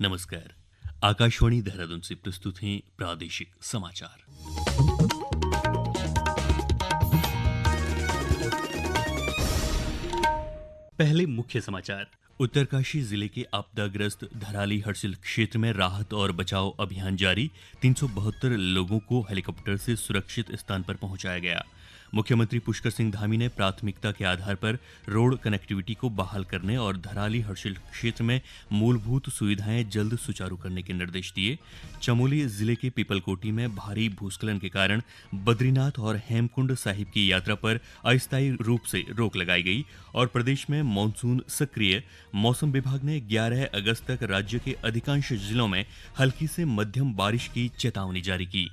नमस्कार। आकाशवाणी देहरादून से प्रस्तुत हैं प्रादेशिक समाचार। पहले मुख्य समाचार। उत्तरकाशी जिले के आपदाग्रस्त धराली हर्सिल क्षेत्र में राहत और बचाव अभियान जारी। 372 लोगों को हेलीकॉप्टर से सुरक्षित स्थान पर पहुंचाया गया। मुख्यमंत्री पुष्कर सिंह धामी ने प्राथमिकता के आधार पर रोड कनेक्टिविटी को बहाल करने और धराली हर्सिल क्षेत्र में मूलभूत सुविधाएं जल्द सुचारू करने के निर्देश दिए। चमोली जिले के पीपलकोटी में भारी भूस्खलन के कारण बद्रीनाथ और हेमकुंड साहिब की यात्रा पर अस्थायी रूप से रोक लगाई गई और प्रदेश में मानसून सक्रिय। मौसम विभाग ने 11 अगस्त तक राज्य के अधिकांश जिलों में हल्की से मध्यम बारिश की चेतावनी जारी की।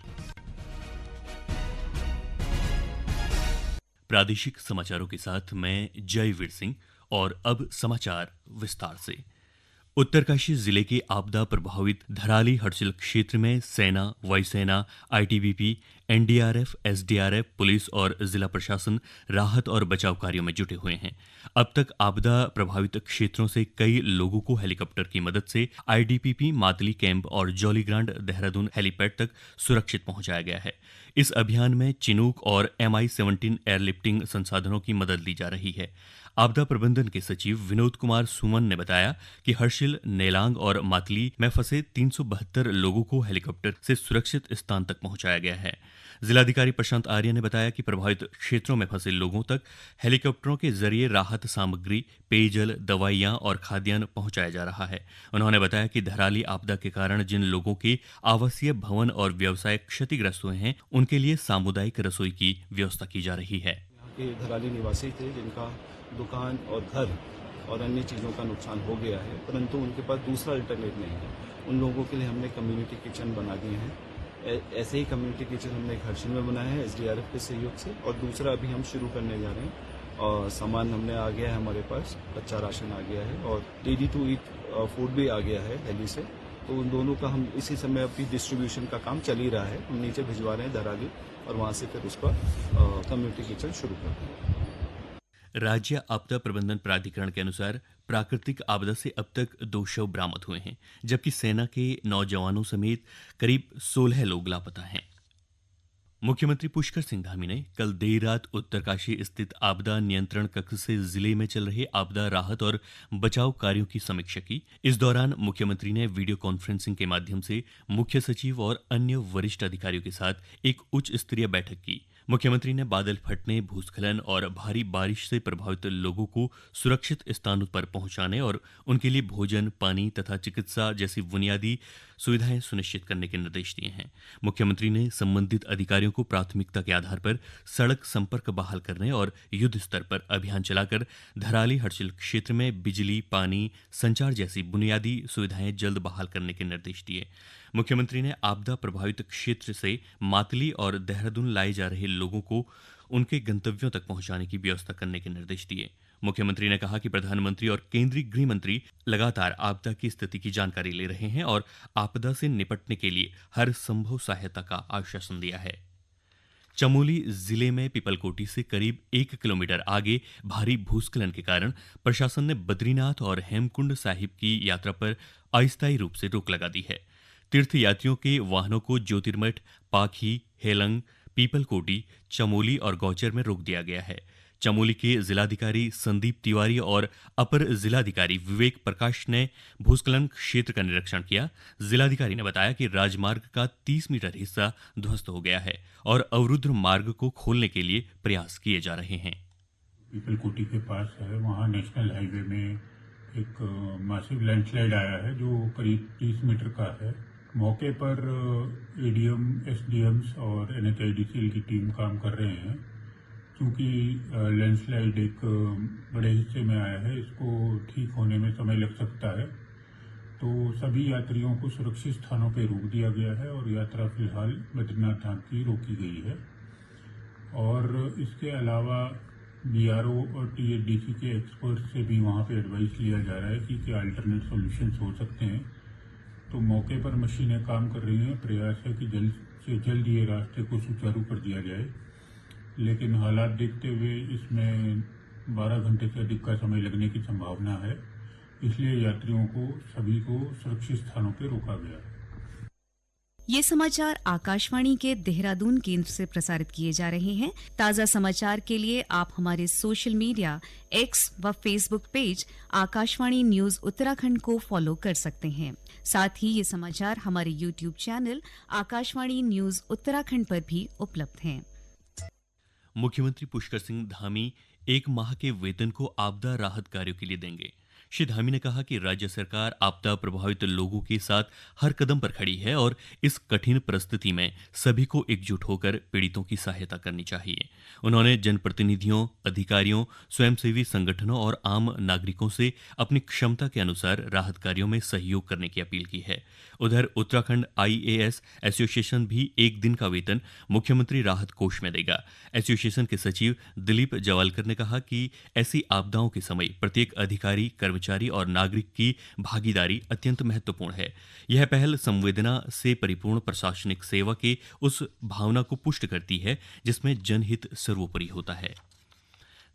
प्रादेशिक समाचारों के साथ मैं जयवीर सिंह और अब समाचार विस्तार से। उत्तरकाशी जिले के आपदा प्रभावित धराली हर्सिल क्षेत्र में सेना, वायुसेना, आईटीबीपी, एनडीआरएफ, एसडीआरएफ, पुलिस और जिला प्रशासन राहत और बचाव कार्यों में जुटे हुए हैं। अब तक आपदा प्रभावित क्षेत्रों से कई लोगों को हेलीकॉप्टर की मदद से आईडीपीपी, मातली कैंप और जॉलीग्रांट देहरादून हेलीपैड तक सुरक्षित पहुंचाया गया है। इस अभियान में चिनूक और MI-17 एयरलिफ्टिंग संसाधनों की मदद ली जा रही है। आपदा प्रबंधन के सचिव विनोद कुमार सुमन ने बताया कि हर्सिल, नेलांग और मातली में फंसे 372 लोगों को हेलीकॉप्टर से सुरक्षित स्थान तक पहुंचाया गया है। जिलाधिकारी प्रशांत आर्य ने बताया कि प्रभावित क्षेत्रों में फंसे लोगों तक हेलीकॉप्टरों के जरिए राहत सामग्री, पेयजल, दवाइयां और खाद्यान्न पहुंचाया जा रहा है। उन्होंने बताया कि धराली आपदा के कारण जिन लोगों के आवासीय भवन और व्यवसाय क्षतिग्रस्त हुए हैं, उनके लिए सामुदायिक रसोई की व्यवस्था की जा रही है। के धराली निवासी थे जिनका दुकान और घर और अन्य चीज़ों का नुकसान हो गया है, परंतु उनके पास दूसरा अल्टरनेट नहीं है। उन लोगों के लिए हमने कम्युनिटी किचन बना दिए हैं। ऐसे ही कम्युनिटी किचन हमने हर्सिल में बनाया है SDRF के सहयोग से, और दूसरा अभी हम शुरू करने जा रहे हैं। और सामान हमने आ गया है, हमारे पास कच्चा राशन आ गया है और रेडी टू ईट फूड भी आ गया है दिल्ली से। तो उन दोनों का हम इसी समय अभी डिस्ट्रीब्यूशन का काम चल ही रहा है। हम नीचे भिजवा रहे हैं धराली और वहाँ से फिर उसका कम्युनिटी किचन शुरू कर देंगे। राज्य आपदा प्रबंधन प्राधिकरण के अनुसार प्राकृतिक आपदा से अब तक 2 शव बरामद हुए हैं, जबकि सेना के 9 जवानों समेत करीब 16 लोग लापता हैं। मुख्यमंत्री पुष्कर सिंह धामी ने कल देर रात उत्तरकाशी स्थित आपदा नियंत्रण कक्ष से जिले में चल रहे आपदा राहत और बचाव कार्यों की समीक्षा की। इस दौरान मुख्यमंत्री ने वीडियो कॉन्फ्रेंसिंग के माध्यम से मुख्य सचिव और अन्य वरिष्ठ अधिकारियों के साथ एक उच्च स्तरीय बैठक की। मुख्यमंत्री ने बादल फटने, भूस्खलन और भारी बारिश से प्रभावित लोगों को सुरक्षित स्थानों पर पहुंचाने और उनके लिए भोजन, पानी तथा चिकित्सा जैसी बुनियादी सुविधाएं सुनिश्चित करने के निर्देश दिए हैं। मुख्यमंत्री ने संबंधित अधिकारियों को प्राथमिकता के आधार पर सड़क संपर्क बहाल करने और युद्ध स्तर पर अभियान चलाकर धराली हर्सिल क्षेत्र में बिजली, पानी, संचार जैसी बुनियादी सुविधाएं जल्द बहाल करने के निर्देश दिए। मुख्यमंत्री ने आपदा प्रभावित क्षेत्र से मातली और देहरादून लाए जा रहे लोगों को उनके गंतव्यों तक पहुंचाने की व्यवस्था करने के निर्देश दिए। मुख्यमंत्री ने कहा कि प्रधानमंत्री और केंद्रीय गृह मंत्री लगातार आपदा की स्थिति की जानकारी ले रहे हैं और आपदा से निपटने के लिए हर संभव सहायता का आश्वासन दिया है। चमोली जिले में पीपलकोटी से करीब 1 किलोमीटर आगे भारी भूस्खलन के कारण प्रशासन ने बद्रीनाथ और हेमकुंड साहिब की यात्रा पर अस्थायी रूप से रोक लगा दी है। तीर्थयात्रियों के वाहनों को ज्योतिर्मठ, पाखी, हेलंग, पीपलकोटी, चमोली और गौचर में रोक दिया गया है। चमोली के जिलाधिकारी संदीप तिवारी और अपर जिलाधिकारी विवेक प्रकाश ने भूस्खलन क्षेत्र का निरीक्षण किया। जिलाधिकारी ने बताया कि राजमार्ग का 30 मीटर हिस्सा ध्वस्त हो गया है और अवरुद्ध मार्ग को खोलने के लिए प्रयास किए जा रहे हैं। पीपलकोटी के पास है, वहाँ नेशनल हाईवे में एक मासिव लैंडस्लाइड आया है जो करीब 30 मीटर का है। मौके पर ADM, SDMs और NHIDCL की टीम काम कर रहे हैं। क्योंकि लैंडस्लाइड एक बड़े हिस्से में आया है, इसको ठीक होने में समय लग सकता है, तो सभी यात्रियों को सुरक्षित स्थानों पर रोक दिया गया है और यात्रा फिलहाल बद्रीनाथ धाम की रोकी गई है। और इसके अलावा BRO और THDC के एक्सपर्ट से भी वहाँ पे एडवाइस लिया जा रहा है कि क्या अल्टरनेट सॉल्यूशंस हो सकते हैं। तो मौके पर मशीनें काम कर रही हैं। प्रयास है कि जल्द से जल्द ये रास्ते को सुचारू कर दिया जाए, लेकिन हालात देखते हुए इसमें 12 घंटे से अधिक का समय लगने की संभावना है। इसलिए यात्रियों को सभी को सुरक्षित स्थानों पर रोका गया। ये समाचार आकाशवाणी के देहरादून केंद्र से प्रसारित किए जा रहे हैं। ताज़ा समाचार के लिए आप हमारे सोशल मीडिया एक्स व Facebook page Akashvani news Uttarakhand को फॉलो कर सकते हैं। साथ ही ये समाचार हमारे YouTube channel Akashvani news Uttarakhand पर भी उपलब्ध हैं। मुख्यमंत्री पुष्कर सिंह धामी 1 माह के वेतन को आपदा राहत कार्यों के लिए देंगे। श्री धामी ने कहा कि राज्य सरकार आपदा प्रभावित लोगों के साथ हर कदम पर खड़ी है और इस कठिन परिस्थिति में सभी को एकजुट होकर पीड़ितों की सहायता करनी चाहिए। उन्होंने जनप्रतिनिधियों, अधिकारियों, स्वयंसेवी संगठनों और आम नागरिकों से अपनी क्षमता के अनुसार राहत कार्यों में सहयोग करने की अपील की है। उधर उत्तराखंड IAS एसोसिएशन भी 1 दिन का वेतन मुख्यमंत्री राहत कोष में देगा। एसोसिएशन के सचिव दिलीप जवालकर ने कहा कि ऐसी आपदाओं के समय प्रत्येक अधिकारी, कर्मचारी और नागरिक की भागीदारी अत्यंत महत्वपूर्ण है। यह पहल संवेदना से परिपूर्ण प्रशासनिक सेवा के उस भावना को पुष्ट करती है जिसमें जनहित सर्वोपरि होता है।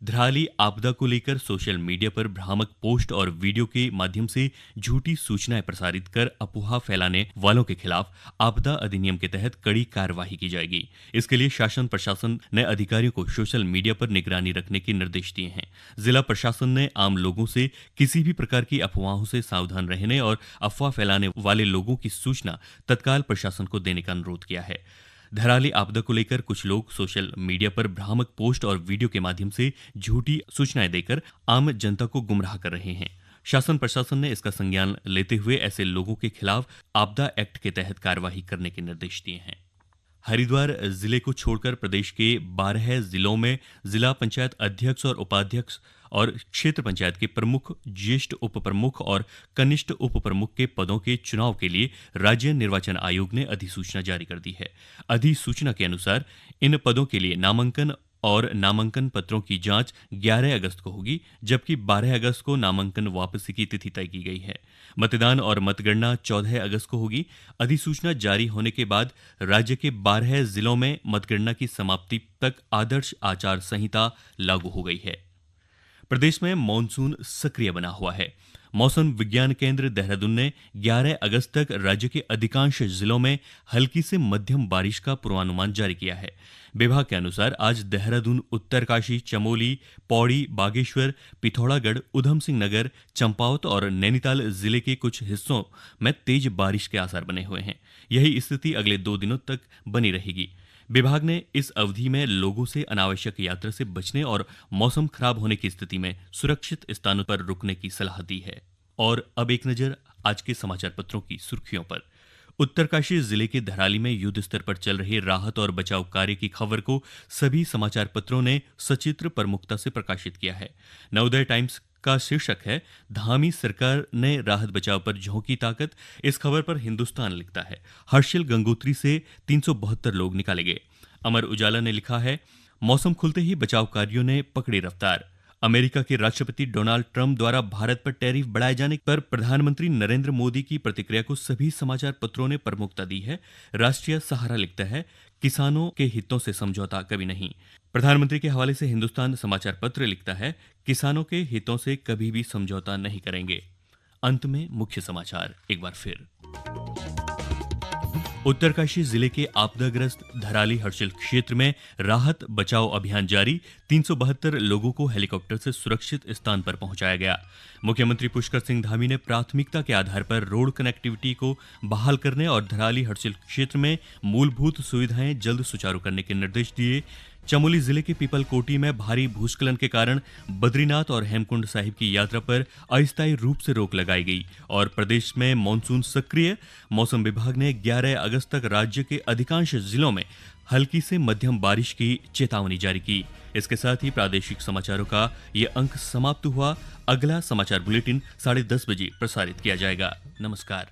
धराली आपदा को लेकर सोशल मीडिया पर भ्रामक पोस्ट और वीडियो के माध्यम से झूठी सूचनाएं प्रसारित कर अफवाह फैलाने वालों के खिलाफ आपदा अधिनियम के तहत कड़ी कार्रवाई की जाएगी। इसके लिए शासन प्रशासन ने अधिकारियों को सोशल मीडिया पर निगरानी रखने के निर्देश दिए हैं। जिला प्रशासन ने आम लोगों से किसी भी प्रकार की अफवाहों से सावधान रहने और अफवाह फैलाने वाले लोगों की सूचना तत्काल प्रशासन को देने का अनुरोध किया है। धराली आपदा को लेकर कुछ लोग सोशल मीडिया पर भ्रामक पोस्ट और वीडियो के माध्यम से झूठी सूचनाएं देकर आम जनता को गुमराह कर रहे हैं। शासन प्रशासन ने इसका संज्ञान लेते हुए ऐसे लोगों के खिलाफ आपदा एक्ट के तहत कार्रवाई करने के निर्देश दिए हैं। हरिद्वार जिले को छोड़कर प्रदेश के 12 जिलों में जिला पंचायत अध्यक्ष और उपाध्यक्ष और क्षेत्र पंचायत के प्रमुख, ज्येष्ठ उप प्रमुख और कनिष्ठ उप प्रमुख के पदों के चुनाव के लिए राज्य निर्वाचन आयोग ने अधिसूचना जारी कर दी है। अधिसूचना के अनुसार इन पदों के लिए नामांकन और नामांकन पत्रों की जांच 11 अगस्त को होगी, जबकि 12 अगस्त को नामांकन वापसी की तिथि तय की गई है। मतदान और मतगणना 14 अगस्त को होगी। अधिसूचना जारी होने के बाद राज्य के 12 जिलों में मतगणना की समाप्ति तक आदर्श आचार संहिता लागू हो गई है। प्रदेश में मानसून सक्रिय बना हुआ है। मौसम विज्ञान केंद्र देहरादून ने 11 अगस्त तक राज्य के अधिकांश जिलों में हल्की से मध्यम बारिश का पूर्वानुमान जारी किया है। विभाग के अनुसार आज देहरादून, उत्तरकाशी, चमोली, पौड़ी, बागेश्वर, पिथौरागढ़, उधम सिंह नगर, चंपावत और नैनीताल जिले के कुछ हिस्सों में तेज बारिश के आसार बने हुए हैं। यही स्थिति अगले 2 दिनों तक बनी रहेगी। विभाग ने इस अवधि में लोगों से अनावश्यक यात्रा से बचने और मौसम खराब होने की स्थिति में सुरक्षित स्थानों पर रुकने की सलाह दी है। और अब एक नजर आज के समाचार पत्रों की सुर्खियों पर। उत्तरकाशी जिले के धराली में युद्ध स्तर पर चल रहे राहत और बचाव कार्य की खबर को सभी समाचार पत्रों ने सचित्र प्रमुखता से प्रकाशित किया है। नवोदय टाइम्स का शीर्षक है, धामी सरकार ने राहत बचाव पर झोंकी ताकत। इस खबर पर हिंदुस्तान लिखता है, हर्षिल गंगोत्री से 372 लोग निकाले गए। अमर उजाला ने लिखा है, मौसम खुलते ही बचाव कार्यों ने पकड़ी रफ्तार। अमेरिका के राष्ट्रपति डोनाल्ड ट्रंप द्वारा भारत पर टैरिफ बढ़ाए जाने पर प्रधानमंत्री नरेंद्र मोदी की प्रतिक्रिया को सभी समाचार पत्रों ने प्रमुखता दी है। राष्ट्रीय सहारा लिखता है, किसानों के हितों से समझौता कभी नहीं। प्रधानमंत्री के हवाले से हिंदुस्तान समाचार पत्र लिखता है, किसानों के हितों से कभी भी समझौता नहीं करेंगे। अंत में मुख्य समाचार एक बार फिर। उत्तरकाशी जिले के आपदाग्रस्त धराली हर्षिल क्षेत्र में राहत बचाव अभियान जारी। 372 लोगों को हेलीकॉप्टर से सुरक्षित स्थान पर पहुंचाया गया। मुख्यमंत्री पुष्कर सिंह धामी ने प्राथमिकता के आधार पर रोड कनेक्टिविटी को बहाल करने और धराली हर्षिल क्षेत्र में मूलभूत सुविधाएं जल्द सुचारू करने के निर्देश दिए। चमोली जिले के पीपलकोटी में भारी भूस्खलन के कारण बद्रीनाथ और हेमकुंड साहिब की यात्रा पर अस्थायी रूप से रोक लगाई गई और प्रदेश में मानसून सक्रिय। मौसम विभाग ने 11 अगस्त तक राज्य के अधिकांश जिलों में हल्की से मध्यम बारिश की चेतावनी जारी की। इसके साथ ही प्रादेशिक समाचारों का ये अंक समाप्त हुआ। अगला समाचार बुलेटिन 10:30 बजे प्रसारित किया जाएगा। नमस्कार।